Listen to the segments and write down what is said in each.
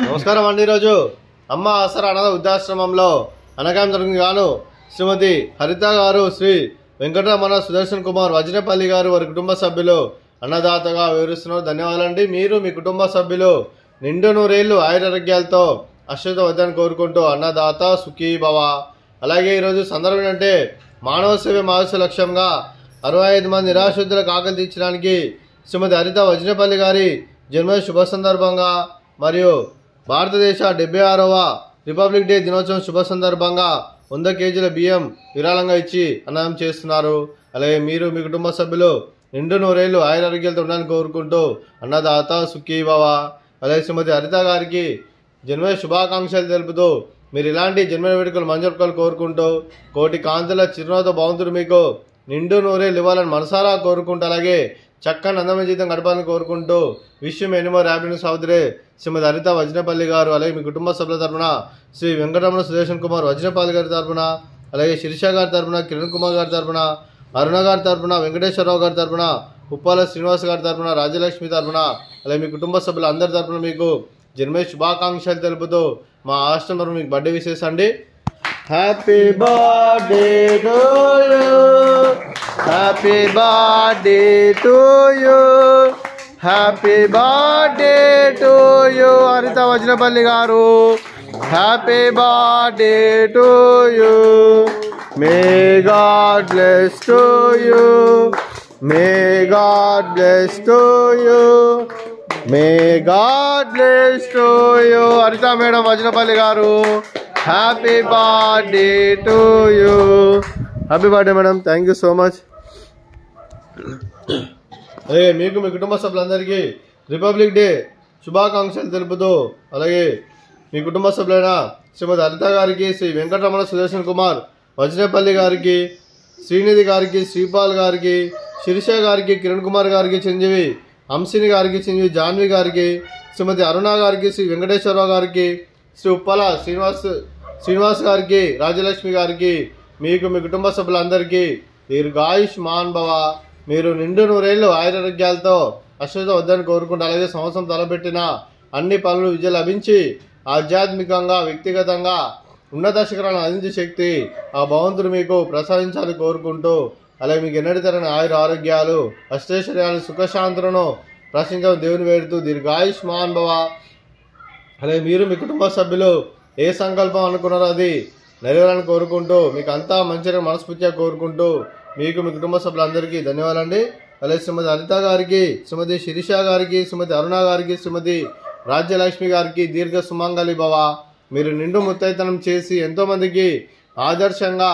నమస్కారం అండి. ఈరోజు అమ్మ ఆసరా అనాథ వృద్ధాశ్రమంలో అనగాయం జరిగింది గాను శ్రీమతి హరిత గారు, శ్రీ వెంకటరమణ సుదర్శన్ కుమార్ వజ్రపల్లి గారు వారి కుటుంబ సభ్యులు అన్నదాతగా వివరిస్తున్నారు. ధన్యవాదాలండి. మీరు మీ కుటుంబ సభ్యులు నిండు నూరేళ్లు ఆయురారోగ్యాలతో అశ్వత వద్దని కోరుకుంటూ అన్నదాత సుఖీ భవ. అలాగే ఈరోజు సందర్భం ఏంటంటే మానవ సేవ మానస లక్ష్యంగా 65 మంది నిరాశ్రితులకు ఆకలి తీర్చడానికి శ్రీమతి హరిత వజ్రపల్లి గారి జన్మదిన శుభ సందర్భంగా మరియు భారతదేశ 76వ రిపబ్లిక్ డే దినోత్సవం శుభ సందర్భంగా 100 కేజీల బియ్యం విరాళంగా ఇచ్చి అన్నదానం చేస్తున్నారు. అలాగే మీరు మీ కుటుంబ సభ్యులు నిండు నూరేళ్లు ఆయురారోగ్యాలతో ఉండాలని కోరుకుంటూ అన్నదాత సుఖీ భవ. అలాగే శ్రీమతి హరిత గారికి జన్మదిన శుభాకాంక్షలు తెలుపుతూ మీరు ఇలాంటి జన్మదిన వేడుకలు మంజూరుకోవాలని కోరుకుంటూ కోటి కాంతుల చిరునవ్వుతో భగవంతుడు మీకు నిండు నూరేళ్ళు ఇవ్వాలని మనసారా కోరుకుంటూ అలాగే చక్కని అందమైన జీవితం గడపాలని కోరుకుంటూ విషయం ఎనిమో హ్యాపీనెస్ సహోదరి శ్రీమతి హరిత వజ్రపల్లి గారు, అలాగే మీ కుటుంబ సభ్యుల తరఫున శ్రీ వెంకటరమణ సుదర్శన్ కుమార్ వజ్రపల్లి గారి తరఫున, అలాగే శిరీష గారి తరఫున, కిరణ్ కుమార్ గారి తరఫున, అరుణ గారి తరఫున, వెంకటేశ్వరరావు గారి తరఫున, ఉప్పాల శ్రీనివాస్ గారి తరఫున, రాజ్యలక్ష్మి తరఫున, అలాగే మీ కుటుంబ సభ్యుల అందరి తరఫున మీకు జన్మదిన శుభాకాంక్షలు తెలుపుతూ మా హాస్టల్ తరఫున మీకు బర్త్డే విషెస్ అండి. Happy birthday to you, happy birthday to you, happy birthday to you హరిత వజ్రపల్లి గారు. Happy birthday to you. May God bless to you, may God bless to you, may God bless to you. హరిత madam వజ్రపల్లి గారు, happy birthday to you. Happy birthday madam, thank you so much. అలాగే మీకు మీ కుటుంబ సభ్యులందరికీ republic day శుభాకాంక్షలు తెలుపుతూ అలాగే మీ కుటుంబ సభ్యులైన శ్రీమతి హరిత గారికి, శ్రీ వెంకటరమణ సుదర్శన్ కుమార్ వజ్రపల్లి గారికి, శ్రీనిధి గారికి, శ్రీపాల్ గారికి, శిరీష గారికి, కిరణ్ కుమార్ గారికి, చిరంజీవి హంసిని గారికి, చిరంజీవి జాన్వి గారికి, శ్రీమతి అరుణ గారికి, శ్రీ వెంకటేశ్వరరావు గారికి, శ్రీ ఉప్పల శ్రీనివాస్ గారికి, రాజ్యలక్ష్మి గారికి, మీకు మీ కుటుంబ సభ్యులందరికీ దీర్ఘాయుష్ మాన్ భవ. మీరు నిండు నూరేళ్లు ఆయురారోగ్యాలతో అశ్వత వద్దని కోరుకుంటూ అలాగే సంవత్సరం తలపెట్టిన అన్ని పనులు విజయం లభించి ఆధ్యాత్మికంగా వ్యక్తిగతంగా ఉన్నత శిఖరాలను అందించే శక్తి ఆ భగవంతుడు మీకు ప్రసాదించాలని కోరుకుంటూ అలాగే మీకు ఎన్నటి తరని ఆరోగ్యాలు అష్టైశ్వర్యాలు సుఖశాంతులను ప్రశ్నించడం దేవుని వేడుతూ దీర్ఘాయుష్ మాన్ భవ. అలాగే మీరు మీ కుటుంబ సభ్యులు ఏ సంకల్పం అనుకున్నారో అది నెరవేరాలని కోరుకుంటూ మీకు అంతా మంచిగా మనస్ఫూర్తిగా కోరుకుంటూ మీకు మీ కుటుంబ సభ్యులందరికీ ధన్యవాదాలండి. అలాగే శ్రీమతి హరిత గారికి, శ్రీమతి శిరీష గారికి, శ్రీమతి అరుణ గారికి, శ్రీమతి రాజ్యలక్ష్మి గారికి దీర్ఘ సుమంగళి భవ. మీరు నిండు ముత్తైతనం చేసి ఎంతోమందికి ఆదర్శంగా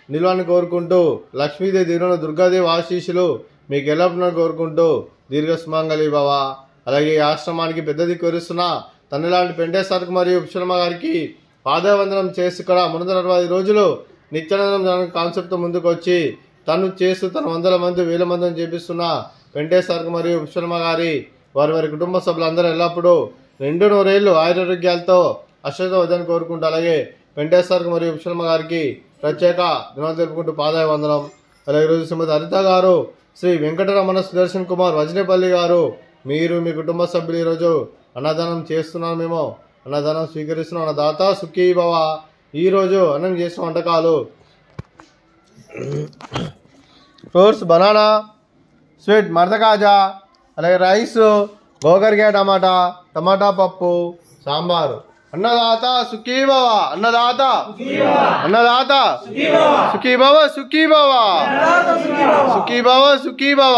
నిలవాలని కోరుకుంటూ లక్ష్మీదేవి దీవెనలు, దుర్గాదేవి ఆశీస్సులు మీకు ఎల్లప్పుడూ కోరుకుంటూ దీర్ఘ సుమంగళి భవ. అలాగే ఈ ఆశ్రమానికి పెద్ద దిక్కు వరిస్తున్న తనలాంటి పెంటేశ్వరకు మరియు ఉపశర్మ గారికి పాదవందనం చేసి ఇక్కడ 360 రోజులు నిత్యానందం కాన్సెప్ట్తో ముందుకు వచ్చి తను చేస్తూ తన 100 మంది 1000 మందిని చేపిస్తున్న వెంకటేశ్వరకు మరియు ఉపశర్మ గారి వారి కుటుంబ సభ్యులందరూ ఎల్లప్పుడూ నిండు నూరేళ్లు ఆయురారోగ్యాలతో అశ్వత వద్దని కోరుకుంటూ అలాగే వెంకటేశ్వరకు మరియు ఉపశర్మ గారికి ప్రత్యేక ధన్యవాదాలు తెలుపుకుంటూ పాదాయ వందనం. అలాగే ఈరోజు శ్రీమతి హరిత గారు, శ్రీ వెంకటరమణ సుదర్శన్ కుమార్ వజ్రపల్లి గారు, మీరు మీ కుటుంబ సభ్యులు ఈరోజు అన్నదానం చేస్తున్నాను. మేము అన్నదానం స్వీకరిస్తున్నాం. అన్నదాత సుఖీ భవ. ఈరోజు అన్నం చేసిన వంటకాలు ఫ్రూట్స్, బనానా, స్వీట్ మరదకాజా, అలాగే రైస్, గోకరికాయ టమాటా పప్పు, సాంబారు. అన్నదాత సుఖీ భవ, అన్నదాత అన్నదాత సుఖీ భవ, సుఖీ భవ, సుఖీ భవ, సుఖీ భవ.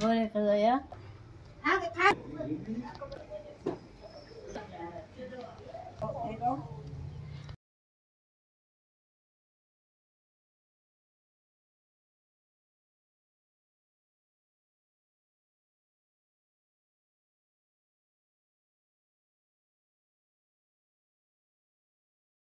boleh kalau ya.